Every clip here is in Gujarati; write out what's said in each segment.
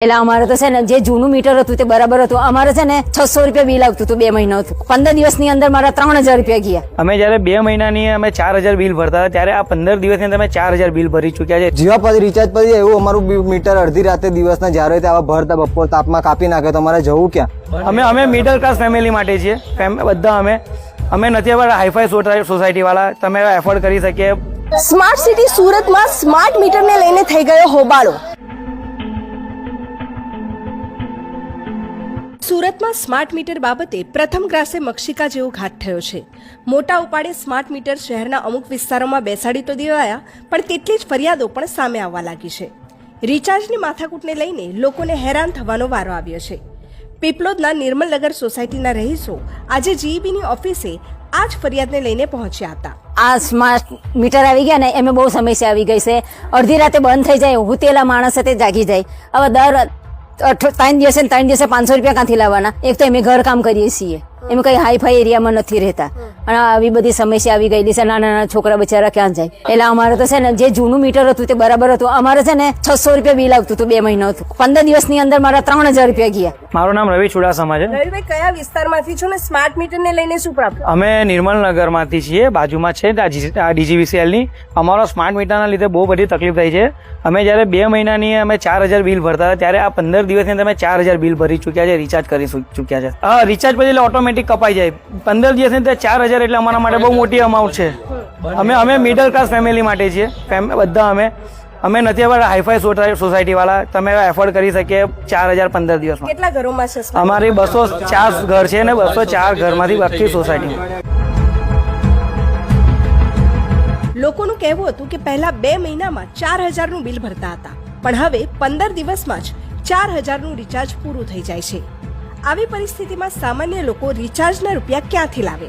એટલે અમારે તો છે ને જે જૂનું મીટર હતું તે બરાબર હતું. અમારે છે ને 600 રૂપિયા બિલ આવતું હતું 2 મહિનાનું. 15 દિવસની અંદર મારા 3000 રૂપિયા ગયા. અમે જયારે 2 મહિનાની અમે 4000 બિલ ભરતા હતા ત્યારે આ 15 દિવસની અંદર અમે 4000 બિલ ભરી ચૂક્યા છે. જીવા પછી રિચાર્જ પછી એવું અમારું મીટર અડધી રાતે દિવસના જ્યારે હોય આવા ભરતા બપોર તાપમાં કાપી નાખે તો અમારે જવું ક્યાં? અમે મિડલ ક્લાસ ફેમિલી માટે છીએ. બધા અમે નથી હવે હાઈફાઈ સોસાયટી વાળા તમે એફોર્ડ કરી શકીએ. સ્માર્ટ સિટી સુરતમાં સ્માર્ટ મીટરને લઈને થઈ ગયો હોબાળો. સુરતમાં સ્માર્ટ મીટર બાબતે પ્રથમ ગ્રાસે મક્ષિકા જેવો ઘાત થયો છે. મોટા ઉપાડે સ્માર્ટ મીટર શહેરના અમુક વિસ્તારોમાં બેસાડી તો દેવાયા, પણ તેટલી જ ફરિયાદો પણ સામે આવવા લાગી છે. રિચાર્જની માથાકૂટને લઈને લોકોને હેરાન થવાનો વારો આવ્યો છે. પીપલોદના નિર્મલનગર સોસાયટીના રહીશો આજે જીઈબીની ઓફિસે આ જ ફરિયાદને લઈને પહોંચ્યા હતા. આ સ્માર્ટ મીટર આવી ગયા ને એમાં બહુ સમસ્યા આવી ગઈ છે. અડધી રાતે બંધ થઈ જાય, હુતેલા માણસ તે જાગી જાય. હવે દર 3 દિવસે 500 રૂપિયા ક્યાંથી લાવવાના? એક તો અમે ઘર કામ કરીએ છીએ, એમ કઈ હાઈફાઈ એરિયામાં નથી રહેતા, અને આવી બધી સમસ્યા આવી ગયેલી છે. નાના નાના છોકરા બચારા ક્યાં જાય? એટલે અમારે તો છે ને જે જૂનું મીટર હતું તે બરાબર હતું. અમારે છે ને 600 રૂપિયા બિલ આવતું હતું 2 મહિનાનું. 15 દિવસની અંદર મારા 3000 રૂપિયા ગયા. મારું નામ રવિ ચુડાસમા છે. રવિભાઈ, કયા વિસ્તારમાંથી છો ને સ્માર્ટ મીટરને લઈને શું પ્રોબ્લેમ? અમે નિર્મલનગર માંથી છીએ, બાજુમાં છે DGVCL ની. અમારો સ્માર્ટ મીટરના લીધે બહુ બધી તકલીફ થઈ છે. અમે જયારે 2 મહિનાની અમે 4000 બિલ ભરતા હતા ત્યારે આ 15 દિવસની અંદર અમે 4000 બિલ ભરી ચૂક્યા છે, રિચાર્જ કરી ચૂક્યા છે. રિચાર્જ પછી એટલે ઓટોમેટિક કપાઈ જાય. 15 દિવસની અંદર 4000 એટલે અમારા માટે બહુ મોટી અમાઉન્ટ છે. અમે મિડલ ક્લાસ ફેમિલી માટે છીએ. બધા અમે નથી હવે હાઈફાઈ સોસાયટી વાળા તમે એફોર્ડ કરી શકીએ 4000 15 દિવસમાં. કેટલા ઘરોમાં છે? અમારી 204 ઘર છે ને 204 ઘરમાંથી આખી સોસાયટી. લોકોનું કહેવું હતું કે પહેલા 2 મહિનામાં 4000 નું બિલ ભરતા હતા, પણ હવે 15 દિવસમાં જ 4000 નું રિચાર્જ પૂરું થઈ જાય છે. આવી પરિસ્થિતિમાં સામાન્ય લોકો રિચાર્જના રૂપિયા ક્યાંથી લાવે?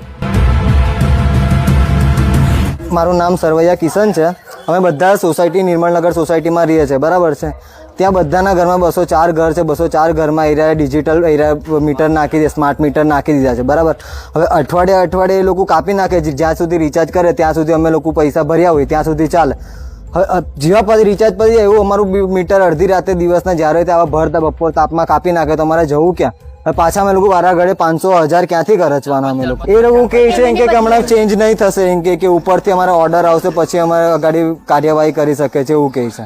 મારું નામ સરવૈયા કિશન છે. અમે બધા સોસાયટી નિર્મલનગર સોસાયટીમાં રહીએ છીએ, બરાબર છે. ત્યાં બધાના ઘરમાં 204 ઘર છે. 204 ઘરમાં એરિયા ડિજિટલ એરિયા મીટર નાખી દે, સ્માર્ટ મીટર નાખી દીધા છે, બરાબર. હવે અઠવાડિયે એ લોકો કાપી નાખે છે. જ્યાં સુધી રિચાર્જ કરે ત્યાં સુધી અમે લોકો પૈસા ભર્યા હોય ત્યાં સુધી ચાલે. હવે જીવા પછી રિચાર્જ પછી એવું અમારું મીટર અડધી રાતે દિવસના જ્યારે હોય આવા ભરતા બપોર તાપમાં કાપી નાખે તો અમારે જવું ક્યાં? પાછા અમે લોકો વારા ઘડે 500 1000 ક્યાંથી ખર્ચવાના અમે લોકો? એ લોકો કહે છે કે હમણાં ચેન્જ નહીં થશે, એમ કે ઉપરથી અમારા ઓર્ડર આવશે પછી અમારે ગાડી કાર્યવાહી કરી શકે છે, એવું કહે છે.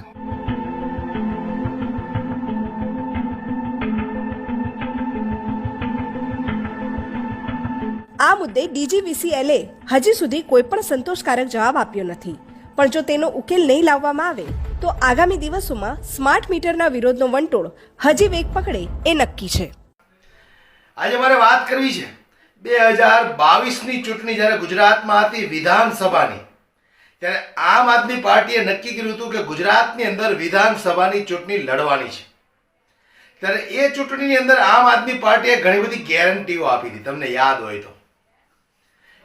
આ મુદ્દે DGVCLએ હજી સુધી કોઈ પણ સંતોષકારક જવાબ આપ્યો નથી, પણ જો તેનો ઉકેલ નહીં લાવવામાં આવે તો આગામી દિવસોમાં સ્માર્ટ મીટરના વિરોધનો વંટોળ હજી વેગ પકડે એ નક્કી છે. આજે મારે વાત કરવી છે 2022ની ચૂંટણી જ્યારે ગુજરાતમાં હતી વિધાનસભાની, ત્યારે આમ આદમી પાર્ટીએ નક્કી કર્યું હતું કે ગુજરાતની અંદર વિધાનસભાની ચૂંટણી લડવાની છે. ત્યારે એ ચૂંટણીની અંદર આમ આદમી પાર્ટીએ ઘણી બધી ગેરંટીઓ આપી હતી. તમને યાદ હોય તો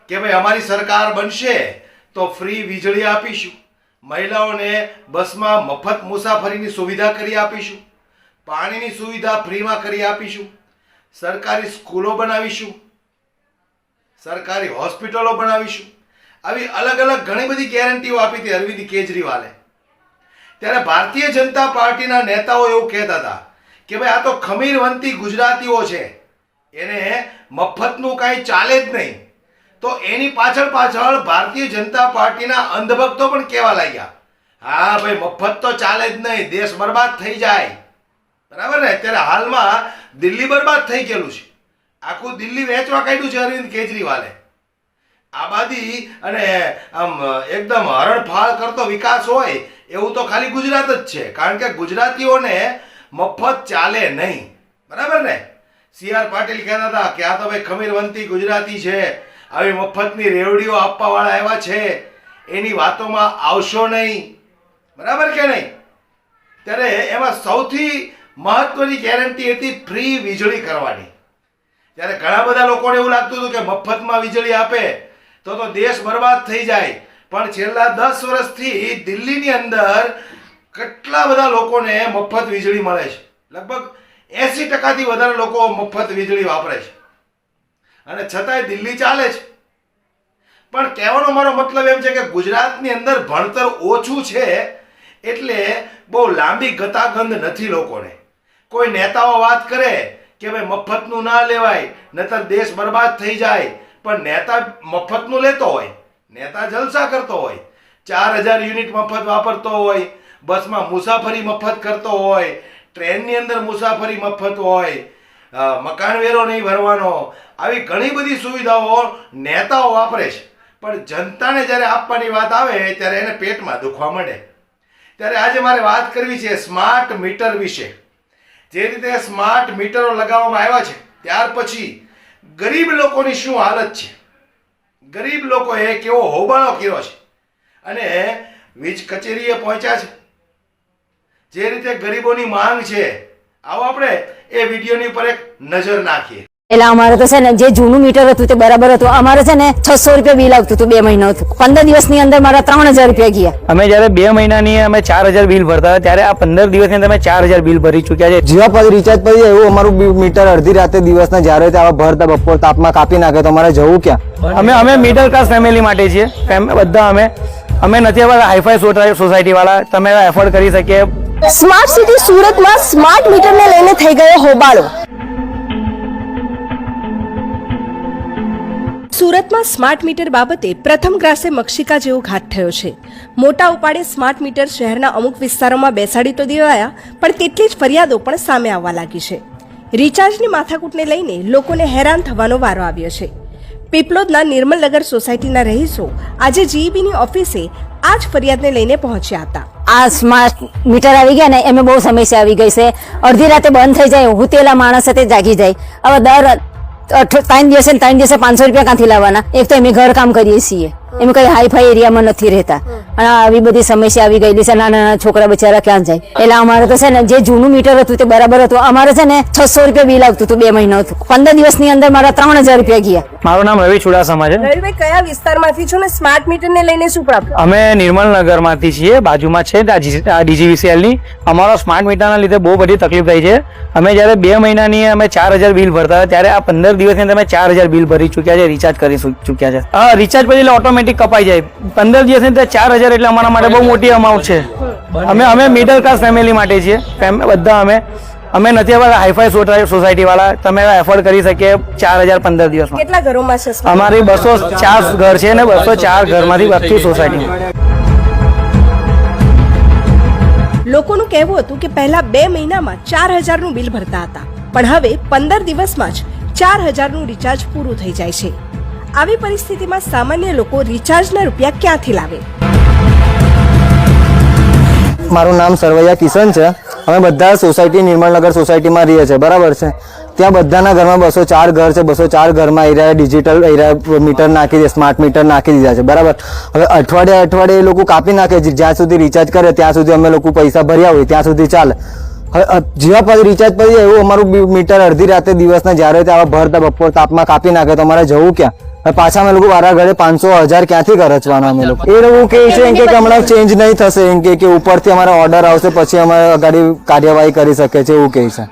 કે ભાઈ અમારી સરકાર બનશે તો ફ્રી વીજળી આપીશું, મહિલાઓને બસમાં મફત મુસાફરીની સુવિધા કરી આપીશું, પાણીની સુવિધા ફ્રીમાં કરી આપીશું, સરકારી સ્કૂલો બનાવીશું, સરકારી હોસ્પિટલો બનાવીશું. આવી અલગ અલગ ઘણી બધી ગેરંટીઓ આપી હતી અરવિંદ કેજરીવાલે. ત્યારે ભારતીય જનતા પાર્ટીના નેતાઓ એવું કહેતા હતા કે ભાઈ આ તો ખમીરવંતી ગુજરાતીઓ છે, એને મફતનું કાંઈ ચાલે જ નહીં. તો એની પાછળ ભારતીય જનતા પાર્ટીના અંધભક્તો પણ કહેવા લાગ્યા, હા ભાઈ મફત તો ચાલે જ નહીં, દેશ બરબાદ થઈ જાય, બરાબર ને? અત્યારે હાલમાં દિલ્હી બરબાદ થઈ ગયેલું છે. આખું દિલ્હી વેચવા કાઢ્યું છે અરવિંદ કેજરીવાલે. આબાદી અને આમ એકદમ હરણફાળ કરતો વિકાસ હોય એવું તો ખાલી ગુજરાત જ છે, કારણ કે ગુજરાતીઓને મફત ચાલે નહીં, બરાબર ને? CR પાટીલ કહેતા હતા કે આ તો ભાઈ ખમીરવંતી ગુજરાતી છે, આવી મફતની રેવડીઓ આપવા વાળા એવા છે, એની વાતોમાં આવશો નહીં, બરાબર કે નહીં? ત્યારે એમાં સૌથી મહત્વની ગેરંટી હતી ફ્રી વીજળી કરવાની. ત્યારે ઘણા બધા લોકોને એવું લાગતું હતું કે મફતમાં વીજળી આપે તો દેશ બરબાદ થઈ જાય, પણ છેલ્લા 10 વર્ષથી દિલ્હીની અંદર કેટલા બધા લોકોને મફત વીજળી મળે છે. લગભગ 80%થી વધારે લોકો મફત વીજળી વાપરે છે, અને છતાંય દિલ્હી ચાલે છે. પણ કહેવાનો મારો મતલબ એમ છે કે ગુજરાતની અંદર ભણતર ઓછું છે એટલે બહુ લાંબી ગતાગંધ નથી લોકોને. કોઈ નેતાઓ વાત કરે કે ભાઈ મફતનું ના લેવાય નહીતર દેશ બરબાદ થઈ જાય, પણ નેતા મફતનું લેતો હોય, નેતા જલસા કરતો હોય, 4000 યુનિટ મફત વાપરતો હોય, બસમાં મુસાફરી મફત કરતો હોય, ટ્રેનની અંદર મુસાફરી મફત હોય, મકાન વેરો નહીં ભરવાનો, આવી ઘણી બધી સુવિધાઓ નેતાઓ વાપરે છે, પણ જનતાને જ્યારે આપવાની વાત આવે ત્યારે એને પેટમાં દુખવા માંડે. ત્યારે આજે મારે વાત કરવી છે સ્માર્ટ મીટર વિશે. જે રીતે સ્માર્ટ મીટરો લગાવવામાં આવ્યા છે ત્યાર પછી ગરીબ લોકોની શું હાલત છે, ગરીબ લોકોએ કેવો હોબાળો કર્યો છે અને વીજ કચેરીએ પહોંચ્યા છે. જે રીતે ગરીબોની માંગ છે, આવો આપણે એ વિડીયોની ઉપર એક નજર નાખીએ. એટલે અમારે તો છે ને જે જૂનું મીટર હતું તે બરાબર હતું. અમારે છે ને 600 રૂપિયા બિલ આવતું હતું 2 મહિનાનું. 15 દિવસની અંદર મારા 3000 રૂપિયા ગયા. અમે જ્યારે 2 મહિનાની અમે 4000 બિલ ભરતા હતા ત્યારે આ 15 દિવસની અંદર અમે 4000 બિલ ભરી ચૂક્યા છે. જેવા પછી રિચાર્જ પડી જાય એવું અમારું મીટર અડધી રાતે દિવસના જ્યારે આવા ભરતા બપોર તાપમાં કાપી નાખે તો અમારે જવું ક્યાં? અમે મિડલ ક્લાસ ફેમિલી માટે છીએ. બધા અમે નથી આવા હાઈફાઈ સોસાયટી વાળા, તમે એફોર્ડ કરી શકીએ. સ્માર્ટ સિટી સુરતમાં સ્માર્ટ મીટરને લઈને થઈ ગયો હોબાળો. સુરતમાં સ્માર્ટ મીટર બાબતે પ્રથમ ગ્રાસે મક્ષિકા જેવો ઘાત થયો છે. મોટા ઉપાડે સ્માર્ટ મીટર શહેરના અમુક વિસ્તારોમાં બેસાડી તો દેવાયા, પણ તેટલી જ ફરિયાદો પણ સામે આવવા લાગી છે. રિચાર્જની માથાકૂટને લઈને લોકોને હેરાન થવાનો વારો આવ્યો છે. પીપલોદના નિર્મલનગર સોસાયટીના રહીશો આજે જીઈબીની ઓફિસે આ જ ફરિયાદને લઈને પહોંચ્યા હતા. આ સ્માર્ટ મીટર આવી ગયા ને એમાં બહુ સમસ્યા આવી ગઈ છે. અડધી રાતે બંધ થઈ જાય, હુતેલા માણસ તે જાગી જાય. હવે દર 3 દિવસે 500 રૂપિયા ક્યાંથી લાવવાના? એક તો અમે ઘર કામ કરીએ છીએ, એમ કઈ હાઈફાઈ એરિયામાં નથી રહેતા, અને આવી બધી સમસ્યા આવી ગયેલી છે. નાના નાના છોકરા બચારા ક્યાં જાય? એટલે અમારે તો છે ને જે જૂનું મીટર હતું તે બરાબર હતું. અમારે છે ને 600 રૂપિયા બિલ આવતું હતું 2 મહિનાનું. 15 દિવસની અંદર મારા 3000 રૂપિયા ગયા. મારું નામ રવિ ચુડાસમા છે. રવિભાઈ, કયા વિસ્તારમાંથી છો ને સ્માર્ટ મીટરને લઈને શું પ્રોબ્લેમ? અમે નિર્મલનગર માંથી છીએ, બાજુમાં છે DGVCL ની. અમારો સ્માર્ટ મીટરના લીધે બહુ બધી તકલીફ થઈ છે. અમે જ્યારે 2 મહિનાની અમે 4000 બિલ ભરતા હતા ત્યારે આ 15 દિવસની અંદર અમે 4000 બિલ ભરી ચૂક્યા છે, રિચાર્જ કરી ચૂક્યા છે. રિચાર્જ પછી એટલે ઓટોમેટિક કપાઈ જાય. 15 દિવસની અંદર 4000 એટલે અમારા માટે બહુ મોટી અમાઉન્ટ છે. અમે મિડલ ક્લાસ ફેમિલી માટે છીએ. બધા અમે નથી આવા હાઈફાઈ સોસાયટી વાળા, તમે એફોર્ડ કરી શકીએ. 4000 15 દિવસમાં. કેટલા ઘરોમાં છે? અમારી 204 ઘર છે ને 204 ઘરમાંથી આખી સોસાયટી. લોકોનું કહેવું હતું કે પહેલા 2 મહિનામાં 4000 નું બિલ ભરતા હતા, પણ હવે 15 દિવસમાં જ 4000 નું રિચાર્જ પૂરું થઈ જાય છે. આવી પરિસ્થિતિમાં સામાન્ય લોકો રિચાર્જના રૂપિયા ક્યાંથી લાવે? મારું નામ સરવૈયા કિશન છે. અમે બધા સોસાયટી નિર્મલનગર સોસાયટીમાં રહીએ છીએ, બરાબર છે. ત્યાં બધાના ઘરમાં 204 ઘર છે. 204 ઘરમાં ડિજિટલ મીટર નાખી દે, સ્માર્ટ મીટર નાખી દીધા છે, બરાબર. હવે અઠવાડિયે એ લોકો કાપી નાખે છે. જ્યાં સુધી રિચાર્જ કરે ત્યાં સુધી અમે લોકો પૈસા ભર્યા હોય ત્યાં સુધી ચાલે. હવે જેવા પછી રિચાર્જ પડી જાય એવું અમારું મીટર અડધી રાતે દિવસના જ્યારે આવા ભરતા બપોર તાપમાં કાપી નાખે તો અમારે જવું ક્યાં? પાછા અમે લોકો વારા ઘડે 500 1000 ક્યાંથી ખર્ચવાના અમે લોકો? એ લોકો કહે છે કે હમણાં ચેન્જ નહીં થશે, એમ કે ઉપરથી અમારા ઓર્ડર આવશે પછી અમે ગાડી કાર્યવાહી કરી શકે છે એવું કહે છે.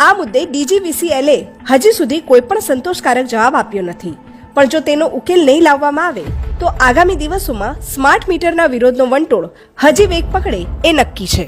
આ મુદ્દે DGVCLએ હજી સુધી કોઈ પણ સંતોષકારક જવાબ આપ્યો નથી, પણ જો તેનો ઉકેલ નહીં લાવવામાં આવે તો આગામી દિવસોમાં સ્માર્ટ મીટરના વિરોધનો વંટોળ હજી વેગ પકડે એ નક્કી છે.